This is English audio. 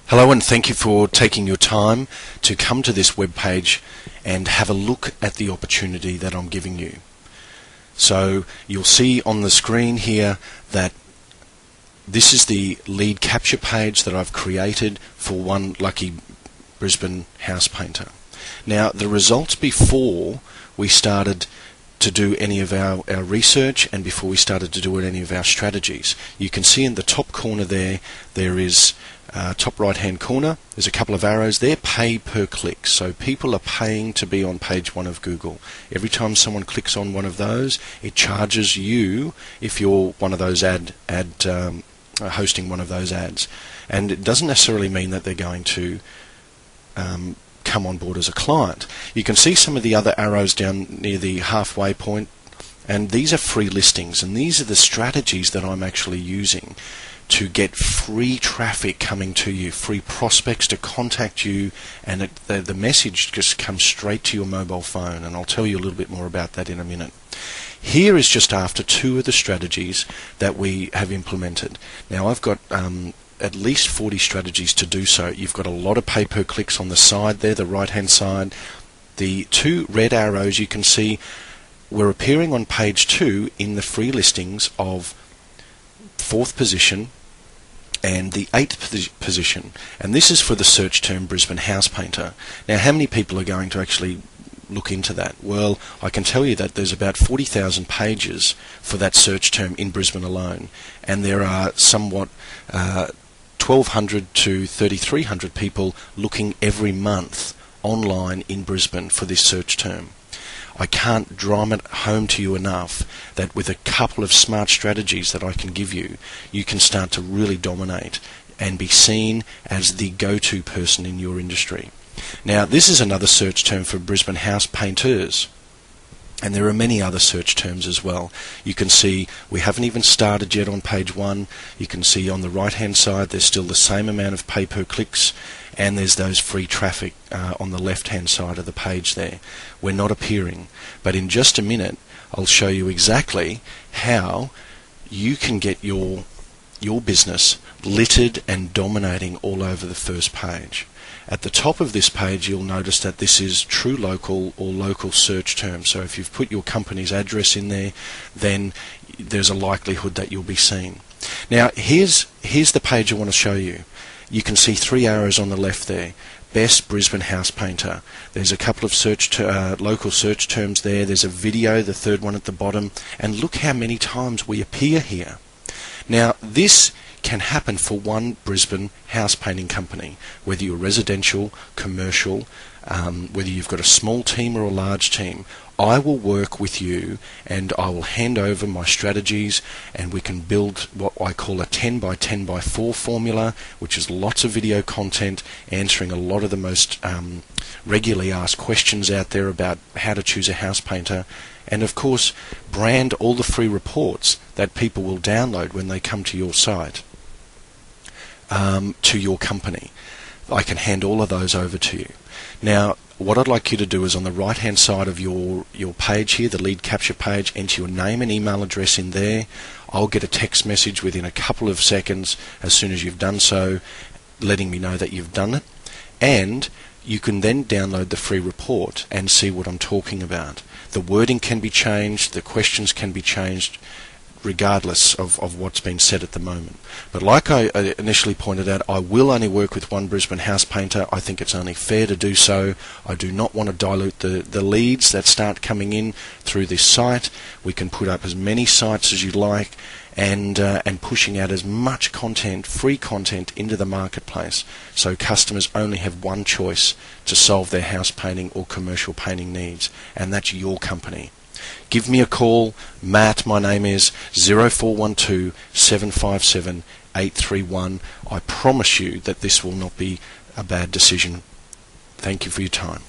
Hello, and thank you for taking your time to come to this webpage and have a look at the opportunity that I'm giving you. So you'll see on the screen here that this is the lead capture page that I've created for one lucky Brisbane house painter. Now, the results before we started to do any of our research and before we started to do any of our strategies, you can see in the top corner there is top right hand corner, there's a couple of arrows there, pay per click. So people are paying to be on page 1 of Google. Every time someone clicks on one of those, it charges you if you're one of those hosting one of those ads. And it doesn't necessarily mean that they're going to come on board as a client. You can see some of the other arrows down near the halfway point, and these are free listings, and these are the strategies that I'm actually using to get free traffic coming to you, free prospects to contact you, and the message just comes straight to your mobile phone, and I'll tell you a little bit more about that in a minute. Here is just after 2 of the strategies that we have implemented. Now I've got at least 40 strategies to do so. You've got a lot of pay-per-clicks on the side there, the right-hand side. The 2 red arrows you can see were appearing on page 2 in the free listings of 4th position and the 8th position, and this is for the search term Brisbane house painter. Now, how many people are going to actually look into that? Well, I can tell you that there's about 40,000 pages for that search term in Brisbane alone, and there are somewhat 1,200 to 3,300 people looking every month online in Brisbane for this search term. I can't drum it home to you enough that with a couple of smart strategies that I can give you, you can start to really dominate and be seen as the go-to person in your industry. Now, this is another search term for Brisbane house painters, and there are many other search terms as well. You can see we haven't even started yet on page 1. You can see on the right hand side there's still the same amount of pay-per-clicks, and there's those free traffic on the left hand side of the page there. We're not appearing, but in just a minute I'll show you exactly how you can get your business littered and dominating all over the first page. At the top of this page you'll notice that this is true local or local search terms. So if you've put your company's address in there, then there's a likelihood that you'll be seen. Now here's the page I want to show you. You can see 3 arrows on the left there. Best Brisbane house painter. There's a couple of local search terms there. There's a video, the 3rd one at the bottom, and look how many times we appear here. Now this can happen for one Brisbane house painting company, whether you're residential, commercial, whether you've got a small team or a large team. I will work with you and I will hand over my strategies, and we can build what I call a 10 by 10 by 4 formula, which is lots of video content answering a lot of the most regularly asked questions out there about how to choose a house painter, and of course brand all the free reports that people will download when they come to your site, to your company. I can hand all of those over to you. Now, what I'd like you to do is on the right hand side of your page here, the lead capture page, enter your name and email address in there. I'll get a text message within a couple of seconds as soon as you've done so, letting me know that you've done it, and you can then download the free report and see what I'm talking about. The wording can be changed, the questions can be changed, regardless of what's been said at the moment. But like I initially pointed out, I will only work with one Brisbane house painter. I think it's only fair to do so. I do not want to dilute the leads that start coming in through this site. We can put up as many sites as you like, and pushing out as much content, free content, into the marketplace, so customers only have one choice to solve their house painting or commercial painting needs, and that's your company. Give me a call. Matt, my name is, 0412 757 831. I promise you that this will not be a bad decision. Thank you for your time.